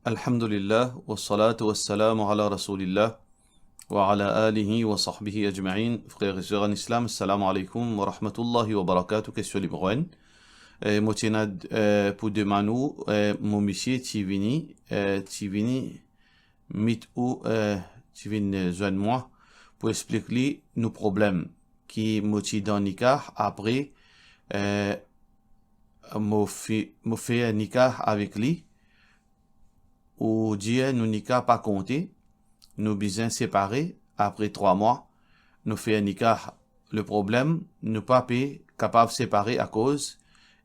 Alhamdulillah, wa salatu wa salam ala rasulillah, wa ala alihi wa sahbihi ajma'in. Frères et sœurs en islam, assalamu alaikum wa rahmatullahi wa barakatuh. Question libre. Motina pour demander, mon monsieur Tivini, mit ou Tivini joint moi pour expliquer nos problèmes qui moti dans nikah après me fait un nikah avec lui. Ou dire nous nikah pas compté, nous besoin séparés après 3 mois, nous fait un nikah. Le problème, nous pas capable de séparer à cause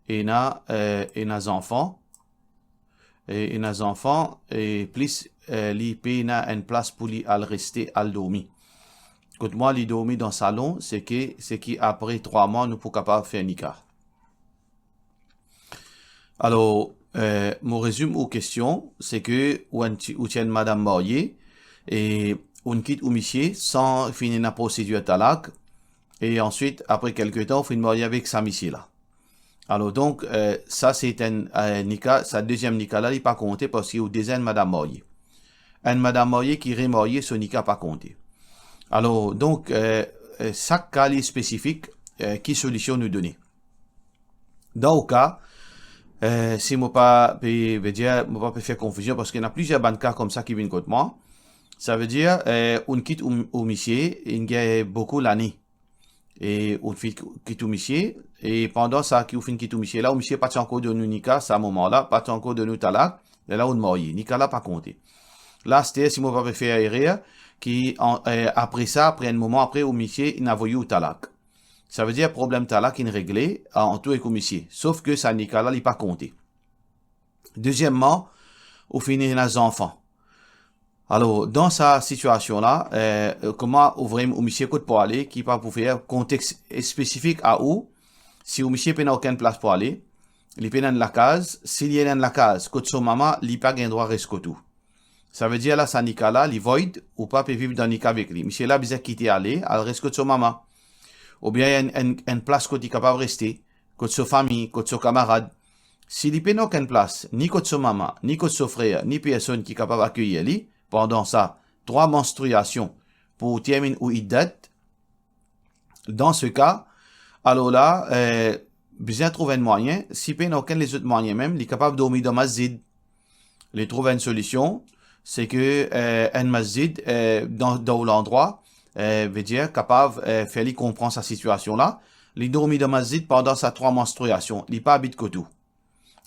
et nos enfants et plus li na une place pour lui al rester al dormir. Quand moi li dormir dans le salon, c'est qui après 3 mois nous pour capable faire un nikah. Alors mon résumé aux questions, c'est que ou tient madame mariée et on quitte ou monsieur sans finir la procédure talak et ensuite après quelques temps on finit marier avec sa monsieur là. Alors donc ça c'est un nikah, sa deuxième nikah là il pas compté parce qu'il y a deuxième madame mariée. Une madame mariée qui remariée son nikah pas compté. Alors donc chaque cas spécifique qui solution nous donner. Dans le cas si moi pas pas faire confusion parce qu'il y a plusieurs banques comme ça qui viennent contre moi. Ça veut dire on quitte au monsieur, il y a beaucoup l'année. Et on quitte au monsieur et pendant ça qui fin quitte au monsieur là, au monsieur pas encore de nous nikah à ce moment-là, pas encore de nous talak, là on marié, nikah là pas compté. Là c'était si moi pas faire erreur qui après ça après un moment après au monsieur il n'a voulu au talak. Ça veut dire problème talak qui est réglé en tout et commissaire. Sauf que ça nikah là, il n'est pas compté. Deuxièmement, au finir les enfants. Alors, dans sa situation-là, comment ouvrir au monsieur côté pour aller, qui pas pour faire contexte spécifique à où, si au monsieur n'a aucune place pour aller, il peut dans la case, s'il y a dans la case, côté son maman, il pas gain droit reste tout. Ça veut dire là, sa nikah là, il void, ou pas peut vivre dans nikah avec lui. Monsieur là, besoin quitter aller, elle reste côté son maman. Ou bien il y a une place côté capable de rester, côté sa famille, côté son camarade. S'il n'y a aucune place, ni côté sa maman, ni côté son frère, ni personne qui est capable d'accueillir lui, pendant ça, 3 menstruations pour terminer ou iddat, dans ce cas, alors là, besoin de trouver un moyen, si il n'y a aucun des autres moyens même, il est capable de dormir dans masjid. Il trouve une solution, c'est que un masjid, dans l'endroit, veut dire capable faire lui comprendre sa situation là, il dormit dans masjid pendant sa 3 menstruations, il pas habite kotou.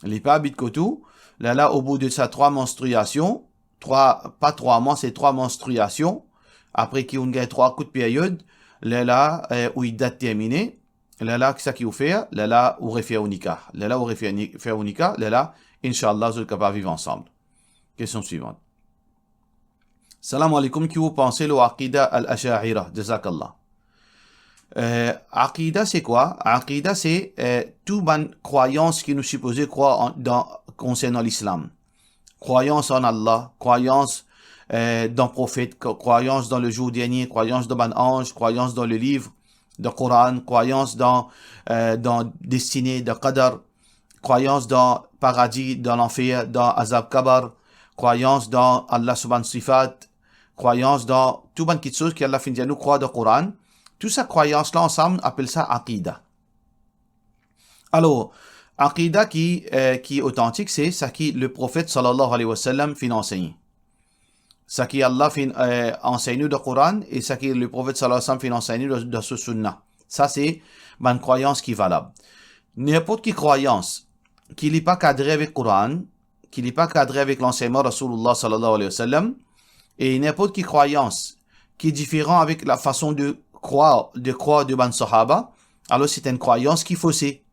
Il pas habite kotou, là au bout de sa 3 menstruations, pas 3 mois, c'est 3 menstruations, après qu'il y a 3 coups de période, là où il date terminé, là ça qui vous fait, là où refait au nikah, là où refait au nikah, là inshallah vous êtes capable vivre ensemble. Question suivante. Salam alaikum, qui vous pensez le Aqida al-Asha'ira, jazakallah. Aqida c'est quoi? Aqida c'est toute bonne croyance qui nous suppose croire concernant l'islam. Croyance en Allah, croyance dans le prophète, croyance dans le jour dernier, croyance dans un ange, croyance dans le livre, dans le Coran, croyance dans destinée, dans Qadar, croyance dans paradis, dans l'enfer, dans Azab Kabar, croyance dans Allah subhanahu sifat, croyance dans tout bonne chose qui Allah finit nous croire dans le Coran. Tout ça croyance là ensemble appelle ça aqida. Alors aqida qui est authentique, c'est ça qui le prophète sallallahu alayhi wa sallam fin enseigné. Ça qui Allah fin enseigne dans le Coran et ça qui le prophète sallallahu alayhi wa sallam fin enseigné dans ce sunna. Ça c'est une croyance qui est valable. N'importe quelle croyance qui n'est pas cadrée avec le Coran, qui n'est pas cadrée avec l'enseignement Rasulullah sallallahu alayhi wa sallam, et n'importe quelle croyance qui est différente avec la façon de croire de ban sahaba, alors c'est une croyance qui est faussée.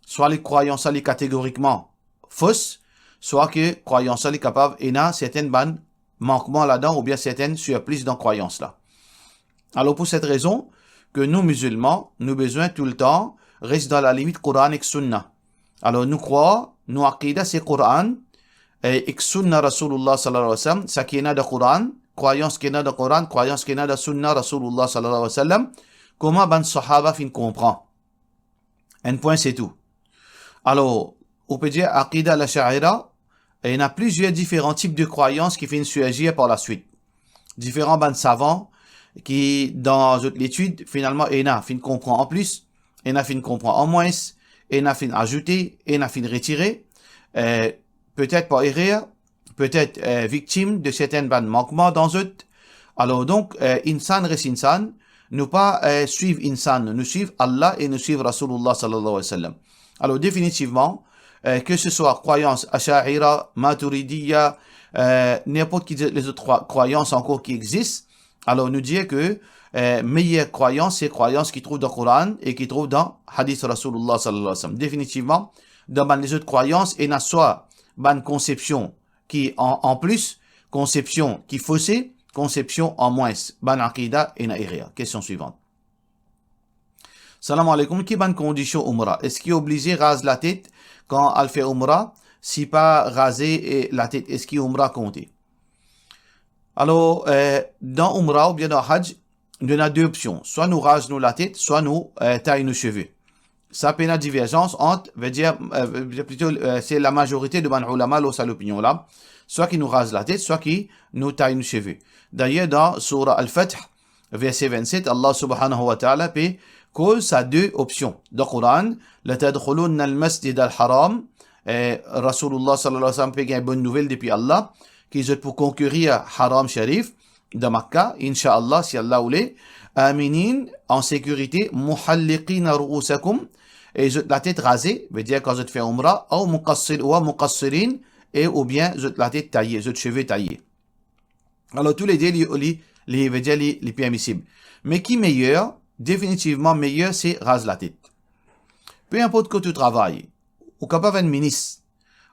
Soit les croyances sont catégoriquement fausses, soit que croyances sont capables et n'a certaines ban manquements là-dedans ou bien certaines surprises dans croyances là. Alors pour cette raison que nous musulmans, nous besoin tout le temps rester dans la limite Coran et Sunna. Alors nous croyons, nous aqida c'est Coran et Sunna Rasulullah sallallahu alayhi wa sallam, ça qui est dans le Coran, croyance qui est dans le Coran, croyance qui est dans la Sunna Rasulullah sallallahu alayhi wa sallam, comment ban sahaba fin comprend. Un point c'est tout. Alors, on peut dire aqida al-Asha'ira, Et il y a plusieurs différents types de croyances qui finissent surgir par la suite. Différents bandes savants qui, dans l'étude, finalement, il y a fin comprend en plus, il y a fin comprend en moins, il y a fin ajouter, il y a fin retirer, peut-être par erreur, peut-être victime de certains bandes manquements dans eux. Alors donc, insan reste insan, nous pas suivre insan, nous suivre Allah et nous suivre Rasulullah sallallahu alayhi wa sallam. Alors définitivement, que ce soit croyance Asha'ira, Maturidiyya, n'importe qui les autres croyances encore qui existent, alors nous dire que meilleure croyance, c'est croyance qui trouve dans le Coran et qui trouve dans Hadith Rasulullah sallallahu alayhi wa sallam. Définitivement, dans les autres croyances, il y a soit une conception qui en plus, conception qui faussée, conception en moins, ban aqida et naïria. Question suivante. Salam alaikum, qui ban condition umrah? Est-ce qu'il est obligé de raser la tête quand elle fait umrah? Si pas raser la tête, est-ce qu'il umrah compté? Alors, dans umrah ou bien dans hajj, il y a deux options. Soit nous rasons la tête, soit nous taillons nos cheveux. Ça peut une divergence entre, plutôt, c'est la majorité de ban ulama, cette opinion là. Soit qui nous rase la tête, soit qui nous taille nos cheveux. D'ailleurs, dans Surah Al-Fath, verset 27, Allah subhanahu wa ta'ala peut cause à deux options. Dans le Coran, la tadkhulun al-masjid al-haram, Rasulullah sallallahu alayhi wa sallam peut gagner une bonne nouvelle depuis Allah, qui est pour concourir Haram Sharif de Makkah, Inch'Allah, si Allah voulait, aminin, en sécurité, muhalliqina ru'usakum, et la tête rasée, veut dire quand je te fais umrah, ou muqassirin, et ou bien la tête taillée, les cheveux taillés. Alors tous les deux, les permissibles. Mais qui meilleur, définitivement meilleur, c'est rase la tête. Peu importe que tu travailles, ou capable un ministre,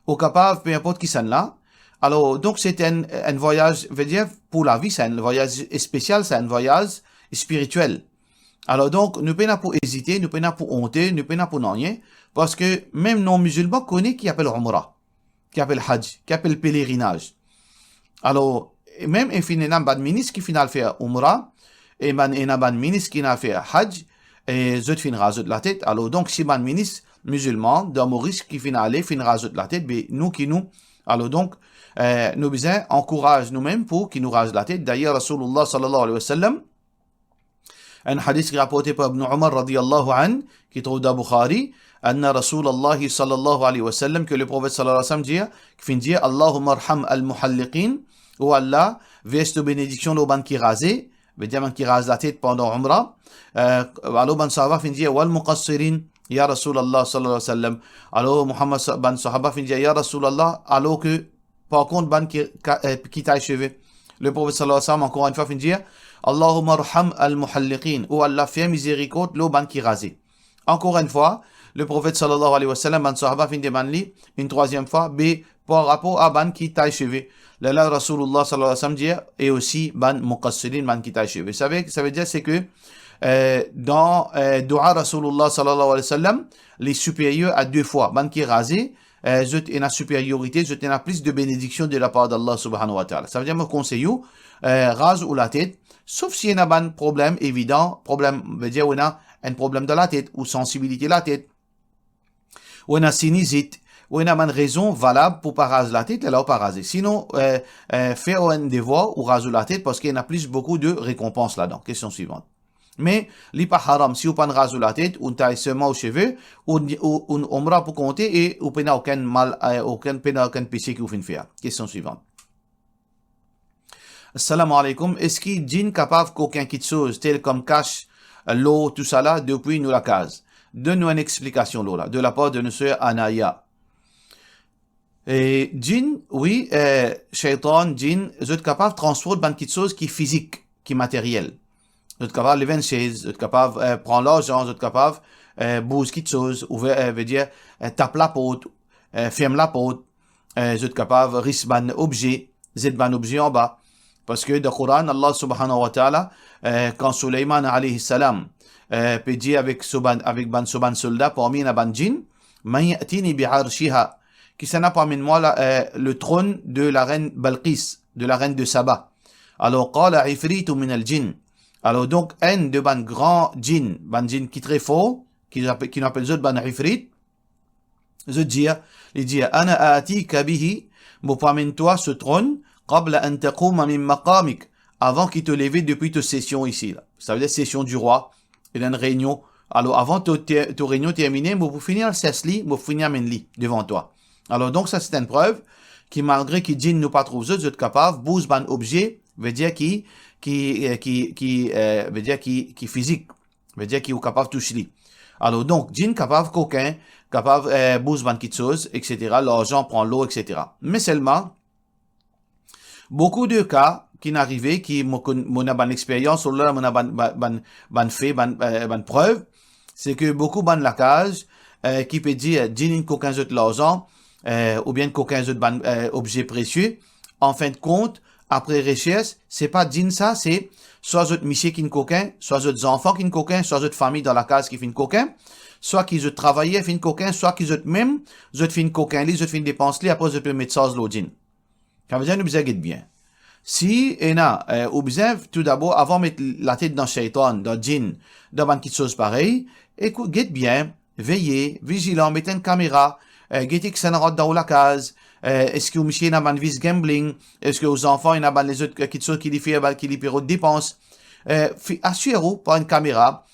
ou capable, peu importe qui s'en là. Alors donc c'est un voyage, veut dire pour la vie, c'est un voyage spécial, c'est un voyage spirituel. Alors donc, nous ne pouvons pas pour hésiter, nous ne pouvons pas pour honter, nous ne pouvons pas pour rien, parce que même non-musulmans connaissent qui appelle Umrah, qui appelle Hajj, qui appelle pèlerinage. Alors, même il y a un ministre qui final fait Umrah, et il y a un ministre qui a fait Hajj, et zut fin rajoute la tête. Alors donc, si un ministre musulman, dans Maurice qui fin aller, fin rajoute la tête, mais nous qui nous, alors donc, nous besoin encourage nous-mêmes pour qu'il nous rase la tête. D'ailleurs, Rasulullah sallallahu alayhi wa sallam, un hadith rapporté par Ibn Umar radiyallahu an, qui trouve dans Bukhari, anna Rasulullah sallallahu alayhi wa sallam, que le prophète sallallahu alayhi wa sallam dit, qui finit dire, Allahumma arham al-muhalliqin, ou Allah, verse de bénédiction aux ban qui rasent, veut dire ban qui rase la tête pendant Umrah, alors ban sahaba finit dire, wal muqassirin, ya Rasulallah sallallahu alayhi wa sallam, alors Muhammad ban sahaba finit dire, ya Rasulallah, alors que, par contre, ban qui taille cheveux. Le prophète sallallahu alayhi wa sallam, encore une fois, finit dire, Allahumma arham al-muhalliqin, ou Allah fait miséricorde, l'eau ban qui rasé. Encore une fois, le prophète sallallahu alayhi wa sallam, ban sahaba fin de manli, une troisième fois, par rapport à ban qui taille cheveux. Là, Rasulullah sallallahu alayhi wa sallam dit, et aussi ban muqassirin, ban qui taille cheveux. Ça veut dire, c'est que, dans Dua Rasulullah sallallahu alayhi wa sallam, les supérieurs à deux fois, ban qui rasé, zut et la supériorité, zut et la plus de bénédiction de la part d'Allah subhanahu wa ta'ala. Ça veut dire, me conseille, rase ou la tête, sauf s'il y a un problème évident, problème, veut dire, on a un problème de la tête, ou sensibilité de la tête, ou on a sinusite, ou on a une raison valable pour pas raser la tête, alors pas raser. Sinon, faire un devoir ou raser la tête, parce qu'il y a plus beaucoup de récompenses là-dedans. Question suivante. Mais, li pas haram, si vous pas raser la tête, ou taille seulement aux cheveux, ou umrah pour compter, et ou pas aucun mal, aucun péché qui vous fait faire. Question suivante. Assalamu alaikum. Est-ce qu'il djinn capable qu'aucun quelque chose, tel comme cache, l'eau, tout ça là, depuis nous la case? Donne-nous une explication là, de la part de notre sœur Anaya. Et djinn, oui, shaitan, djinn, vous êtes capable de transformer dans quelque chose qui est physique, qui est matériel. Vous êtes capable de lever une chaise, vous êtes capable de prendre l'argent, vous êtes capable de bouger quelque chose, veut dire, taper la porte, fermer la porte, vous êtes capable de risquer un objet, vous êtes un objet en bas. Parce que dans le Coran, Allah subhanahu wa ta'ala, quand Sulaiman alayhi salam peut dire avec ban soldat parmi les ban djinn, man ya'tini bi'arshiha, qui s'en a parmi moi le trône de la reine Balqis, de la reine de Saba. Alors, qala ifritu min al-jinn. Alors donc, un de ban grand djinn qui est très fort, qui appelle zot ban ifrit, zot dire, il dit, ana a'tika bihi, me promène-toi ce trône, qabla an taquma min maqamik, avant qu'il te lève depuis ta session ici, là. Ça veut dire session du roi, et une réunion. Alors, avant ta réunion terminée, vous finir le cesse-li, vous finir menli, devant toi. Alors, donc, ça, c'est une preuve, qui malgré qu'il djinn nous pas trouve vous êtes capable, bouge ban objet, veut dire qui physique, veut dire qui est capable de toucher. Alors donc, djinn capable coquin, capable bouge ban quelque chose, etc. L'argent prend l'eau, etc. Mais seulement, beaucoup de cas qui n'arrivaient, qui m'ont ban expérience, ou là, m'ont ban preuve, c'est que beaucoup ban la cage, qui peut dire djinn coquin de l'argent, ou bien coquin de objet précieux. En fin de compte, après recherche, c'est pas djinn ça, c'est soit votre monsieur qui est coquin, soit votre enfants qui est coquin, soit votre famille dans la case qui fait coquin, soit qui ont travaillé fait coquin, soit qui ont même, fait coquin, ils ont fait dépense, après ils peuvent mettre ça au djinn. Ça veut dire, nous besoin bien. Si, ou besoin, tout d'abord, avant de mettre la tête dans le shaitan, dans le djinn, dans quelque chose pareil, écoute, guette bien, veillez, vigilant, mettez une caméra, guettez que ça n'a dans la case, est-ce que vous monsieur n'a pas de vis gambling, est-ce que aux enfants, il n'a pas les autres, quelque chose qui les fait, qui les paie de dépenses, assurez-vous par une caméra,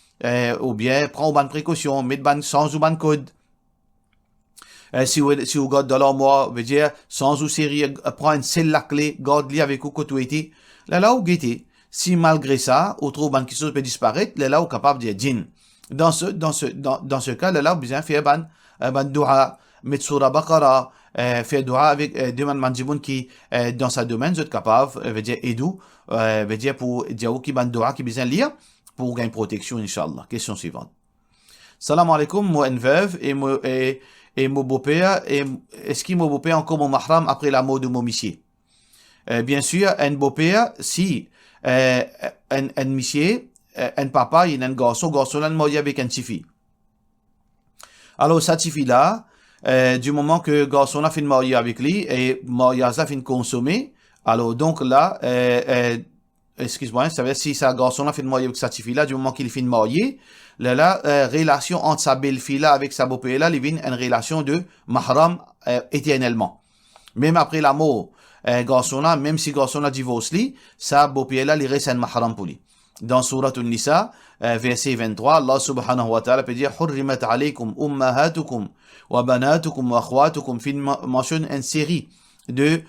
ou bien, prends une précaution, mettez ban sans ou ban code. Si vous gardez dans l'armoire, veut dire, sans ou série, prends une seule la clé, garde-li avec vous, quand vous êtes, là, vous guettez. Si malgré ça, vous trouvez quelque chose peut disparaître, là, vous capable de dire djinn. Dans ce cas, là, vous besoin faire ban dua, mettre sur la baqara, faire dua avec demande mandjiboun qui dans sa domaine vous êtes capable veut dire edou veut dire pour dire qui ban dua qui besoin lire pour gagner protection inchallah. Question suivante. Salam alaikum, moi une veuve et mon beau-père, est-ce qu'il mon beau-père encore mon mahram après la mort de mon monsieur? Bien sûr, un beau-père si un monsieur, un papa, il a un garçon là marié avec un fille. Alors cette fille là du moment que garçon a fait marier avec lui et mariage a fait consommer, alors donc là, excuse-moi, ça veut dire si sa garçon a fait marier avec sa fille là, du moment qu'il fait marier, là, relation entre sa belle-fille là avec sa beau-père là, il vient une relation de mahram éternellement. Même après la mort, garçon là, même si garçon a divorcé, sa beau-père là, il reste un mahram pour lui. Dans Surat An-Nisa, verset 23, Allah subhanahu wa ta'ala peut dire Hurrimat alaykum ummahatukum wa banatukum wa akhwatukum, fin mentionne une série de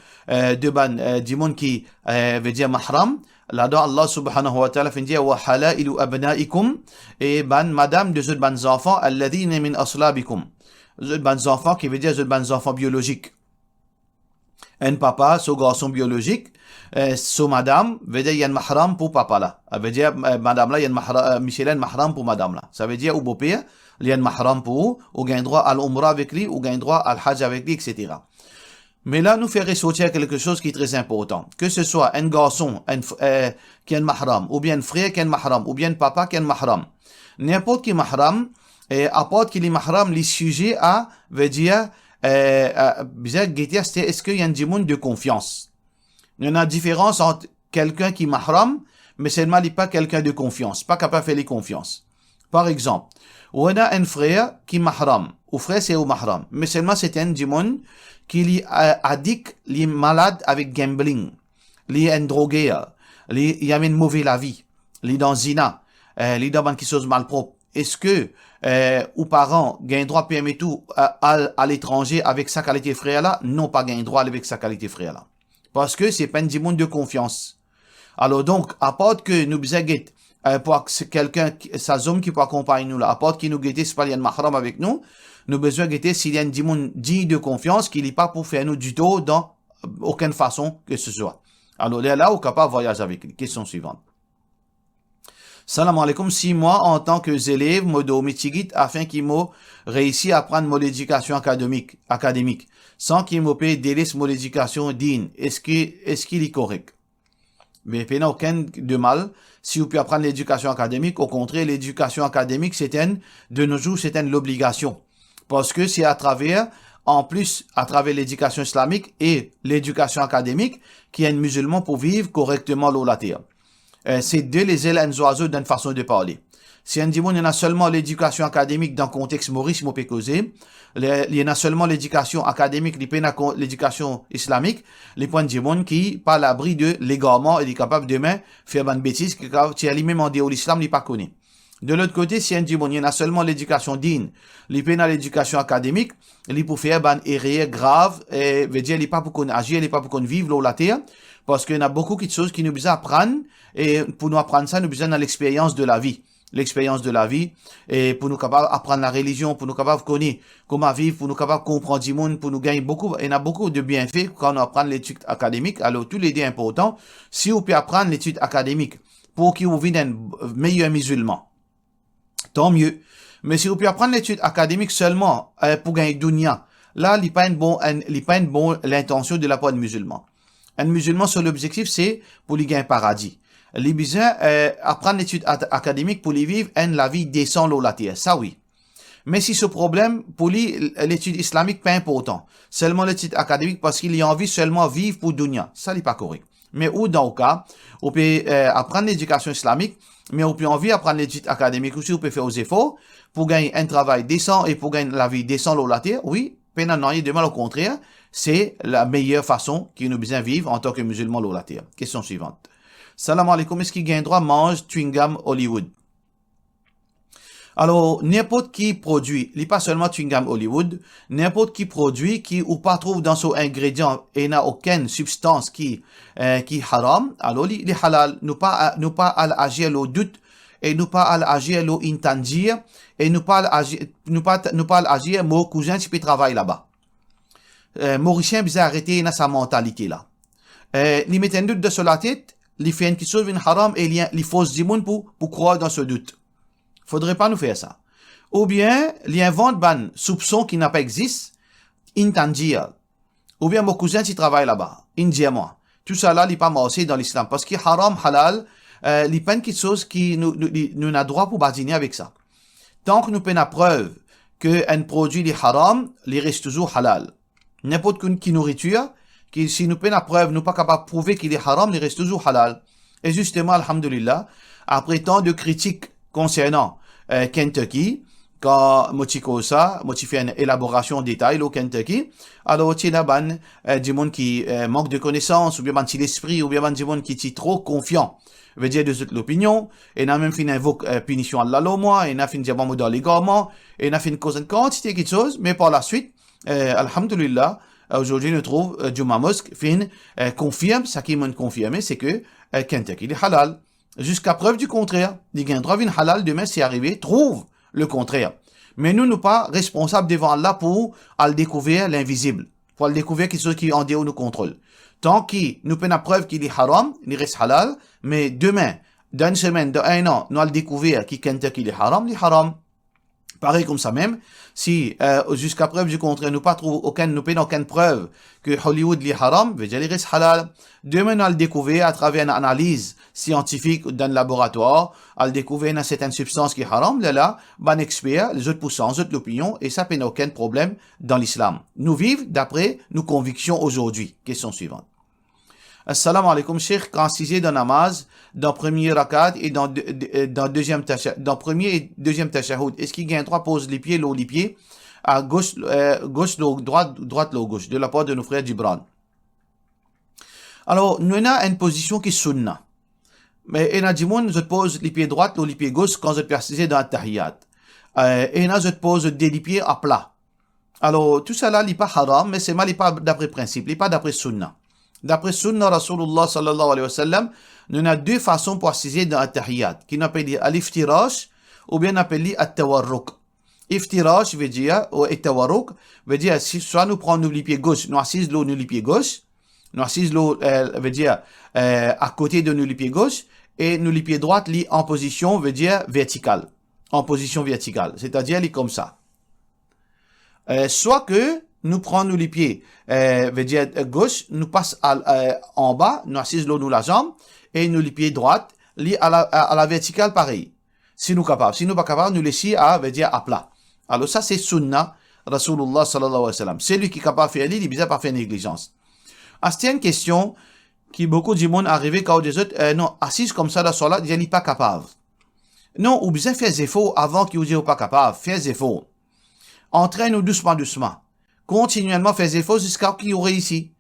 du monde qui veut dire mahram. Là-dedans, Allah subhanahu wa ta'ala fait dire wa halailu abnaikum, et madame de ceux ban enfants alladhina min aslabikum, ceux ban enfants qui veut dire ceux ban enfants biologiques. Un papa, ce garçon biologique, ce madame, veut dire il y a un mahram pour papa là. Ça veut dire madame là, il y a un mahram, Michel, un mahram pour madame là. Ça veut dire au beau-père, il y a un mahram pour, ou gagne droit à l'umrah avec lui, ou gagne droit à l'hajj avec lui, etc. Mais là, nous faire ressortir quelque chose qui est très important. Que ce soit un garçon qui a un mahram, ou bien un frère qui a un mahram, ou bien un papa qui a un mahram. N'importe qui mahram, apporte qu'il est mahram, les sujets à, veut dire, est-ce qu'il y a un djimoun de confiance? Il y a une différence entre quelqu'un qui mahram, mais seulement il n'est pas quelqu'un de confiance, pas capable de faire les confiances. Par exemple, on a un frère qui mahram, ou frère c'est au mahram, mais seulement c'est un djimoun qui est addict, il est malade avec gambling, il est un drogué, il a une mauvaise la vie, il est dans zina, il est dans quelque chose de malpropre. Est-ce que ou parents gagnent droit permet tout à l'étranger avec sa qualité frère là? Non, pas gagnent droit avec sa qualité frère là. Parce que c'est pas un monde de confiance. Alors donc, apporte que nous besoin pour quelqu'un, sa zone qui peut accompagner nous là, apporte qui nous guette, c'est pas un mahram avec nous, nous besoin guetter s'il y a un monde digne de confiance qui n'est pas pour faire nous du tout dans aucune façon que ce soit. Alors là, au capable voyage avec lui. Question suivante. Salam alaikum, si moi, en tant que élève, me do mitigit afin qu'il m'ait réussi à prendre mon éducation académique, sans qu'il m'ait payé délaisse mon éducation digne, est-ce qu'il est correct? Mais il n'y a aucun de mal, si vous pouvez apprendre l'éducation académique, au contraire, l'éducation académique, de nos jours, c'est l'obligation. Parce que c'est à travers l'éducation islamique et l'éducation académique, qu'il y a un musulman pour vivre correctement l'eau la terre. C'est deux les ailes un oiseau d'une façon de parler. Si on dit, bon, il y en a seulement l'éducation académique dans le contexte Maurice Mopécosé, il y en a seulement l'éducation académique, l'éducation islamique, les points de monde qui, pas l'abri de l'égarement, et est capable demain faire une bêtise, qui est lui-même en dehors de l'islam, il pas connaît. De l'autre côté, si on dit, bon, il y en a seulement l'éducation digne, il peut dans l'éducation académique, il peut faire une erreur grave, et veut dire, il pas pour qu'on agisse, il pas pour qu'on vive l'eau la terre, parce qu'il y en a beaucoup de choses qui nous besoin apprendre, et pour nous apprendre ça, nous besoin dans l'expérience de la vie. L'expérience de la vie, et pour nous capables apprendre la religion, pour nous capables connaître comment vivre, pour nous capables comprendre du monde, pour nous gagner beaucoup, il y a beaucoup de bienfaits quand on apprend l'étude académique. Alors, tous les deux importants, si on peut apprendre l'étude académique pour qu'il vous vienne un meilleur musulman, tant mieux. Mais si on peut apprendre l'étude académique seulement pour gagner dunya, là, il n'est pas une bonne l'intention de la part de musulman. Un musulman, sur l'objectif, c'est pour lui gagner un paradis. Les besoins apprendre l'étude académique pour les vivre la vie décente au la terre, ça oui. Mais si ce problème pour lui l'étude islamique pas important, seulement l'étude académique parce qu'il a envie seulement vivre pour dunya, ça n'est pas correct. Mais ou dans le cas, on peut apprendre l'éducation islamique, mais on peut envie apprendre l'étude académique aussi, on peut faire aux efforts pour gagner un travail décent et pour gagner la vie décente au la terre, oui. Pénal et demain au contraire, c'est la meilleure façon qu'il nous besoin vivre en tant que musulman au la terre. Question suivante. Salam alaikum, est-ce qu'il gagne droit mange chewing-gum Hollywood? Alors, n'importe qui produit, il n'est pas seulement chewing-gum Hollywood, n'importe qui produit qui ou pas trouve dans son ingrédient et n'a aucune substance qui haram, alors il est halal, nous pas à agir le doute et nous pas à agir le intangir et nous pas à agir mon cousin qui peut travailler là-bas. Mauricien bizarre arrêter dans sa mentalité là. Il met un doute de sur la tête. Il fait une chose une haram et il force du monde pour croire dans ce doute. Faudrait pas nous faire ça. Ou bien, il invente un soupçon qui n'a pas existé, intangible. Ou bien mon cousin qui travaille là-bas, indien-moi. Tout ça là, il n'est pas marché dans l'islam. Parce que haram, halal, il n'y a pas quelque chose qui nous n'a droit pour badiner avec ça. Tant que nous prenons la preuve qu'un produit est haram, il reste toujours halal. N'importe quelle nourriture, si nous prenons la preuve, nous pas capable de prouver qu'il est haram, il reste toujours halal. Et justement, alhamdulillah, après tant de critiques concernant Kentucky, quand Mochikosa, fait une élaboration en détail au Kentucky, alors il y a des gens qui manquent de connaissances, ou bien des l'esprit, ou bien des gens qui sont trop confiants. Veut dire de l'opinion, et n'a même fait une punition à la loi, et n'a fait une diamant dans les garments, et n'a fait une cause de quantité de choses, mais par la suite, alhamdulillah, aujourd'hui, nous trouvons Juma Mosque confirme, ça qui m'a confirmé, c'est que Kentucky est halal. Jusqu'à preuve du contraire. Les gains droit vin halal, demain, c'est arrivé, trouve le contraire. Mais nous, nous pas responsables devant Allah pour le découvrir l'invisible. Pour le découvrir quelque chose qui en dehors nous contrôle. Tant qu'il nous fait la preuve qu'il est haram, il reste halal, mais demain, dans une semaine, dans un an, nous allons découvrir qu'il Kentucky est haram, il est haram. Pareil comme ça même, si jusqu'à preuve du contraire, nous pas trouve nous pas aucune preuve que Hollywood est haram, veut dire il reste halal. Demain, nous allons découvrir à travers une analyse scientifique dans le laboratoire, à découvrir une certaine substance qui est haram, là, ban expert, les autres poussants, les autres l'opinion, et ça n'a aucun problème dans l'islam. Nous vivons d'après nos convictions aujourd'hui. Question suivante. Assalamu alaikum, Cheikh, quand assisé dans namaz, dans premier rakat et dans deuxième tashahhud, dans premier et deuxième tashahhud, est-ce qu'il gagne droit pose les pieds, les pieds, à gauche, droite, gauche, de la part de nos frères Gibran. Alors, nous avons une position qui est sunna. Mais, il y a des gens qui posent les pieds droits, les pieds gauche quand je persiste dans la tahiyyat. Et il y a des pose des pieds à plat. Alors, tout ça là, il n'est pas haram, mais c'est mal, il n'est pas d'après principe, il n'est pas d'après sunna. D'après Sunna Rasulullah sallallahu alayhi wa sallam, nous avons deux façons pour assister dans la tahiyyat, qui n'appelle al-iftirash, ou bien appelé at-tawarruk. Iftirash veut dire, ou at-tawarruk, veut dire, soit nous prenons les pieds gauche, nous assisons les pieds gauche, nous assisons veut dire, à côté de nous les pieds gauche, et nous les pieds droits, en position, veut dire, verticale. En position verticale. C'est-à-dire, comme ça. Soit que, nous prenons les pieds, veut dire gauche, nous passe en bas, nous assisons nous la jambe, et nous les pieds droits, à la verticale pareil. Si nous capables. Si nous pas capables, nous laissons veut dire à plat. Alors ça c'est sunna, Rasulullah sallallahu alayhi wa sallam. C'est lui qui est capable de faire, il est bizarre pas faire négligence. C'est une question qui beaucoup de monde arrivé quand des autres, non, assise comme ça dans la salat, il n'est pas capable. Non, ou bien faire des efforts avant qu'il vous pas capable. Faire des efforts. Entraîne-nous doucement, doucement. Continuellement faire des efforts jusqu'à ce qu'il réussit.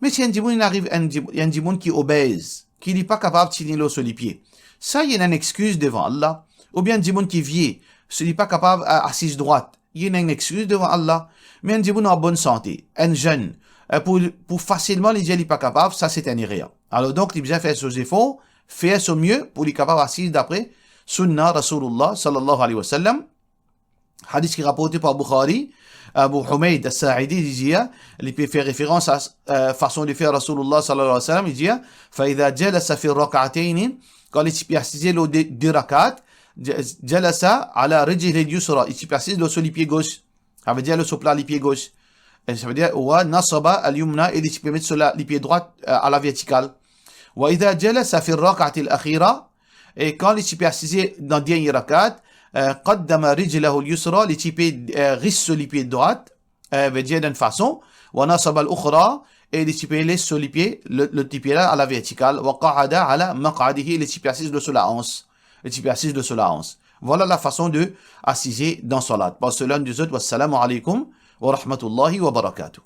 Mais si un dimoun arrive, il y a un dimoun qui est obèse, qui n'est pas capable de tenir l'eau sur les pieds. Ça, il y a une excuse devant Allah. Ou bien un dimoun qui vieillit, qui n'est pas capable d'assise droite. Il y a une excuse devant Allah. Mais un dimoun en bonne santé, un jeune, pour facilement les dire qu'il n'est pas capable, ça c'est un rien. Alors donc, il bien faire ses efforts, faire son mieux pour les capables d'assise d'après Sunnah Rasulullah sallallahu alayhi wa sallam. Hadith qui est rapporté par Bukhari, Abu Humayd al-Sa'idi disait, il peut faire référence à la façon de faire Rasulullah sallallahu alayhi wa sallam, il dit, فَإِذَا جَلَسَ فِي الرَّكَعَتَيْنِ quand il s'y persiste le deux rak'at, jalasa ala rijlihi al-yusra, il s'y persiste sur le pied gauche. Ça veut dire le sur le pied gauche. Et ça veut dire wa nasaba al-yumna, il s'y peut mettre sur le pied droit à la verticale. Wa idha jalasa fi ar-rak'ati al-akhira, et quand il s'y persiste dans le dernier rak'at, qaddama rijlahu al-yusra, il s'y peut reste sur le pied droit, veut dire d'une façon, wa nasaba al-ukhra, et il s'y peut laisser sur les pieds, le petit pied là à la verticale, wa qa'ada ala maq'adihi, il s'y persiste de sur la hanche. Il s'y persiste de sur la hanche. Voilà la façon de assiser dans salat. Par cela, nous autres, wassalamu alaikum wa rahmatullahi wa barakatuh.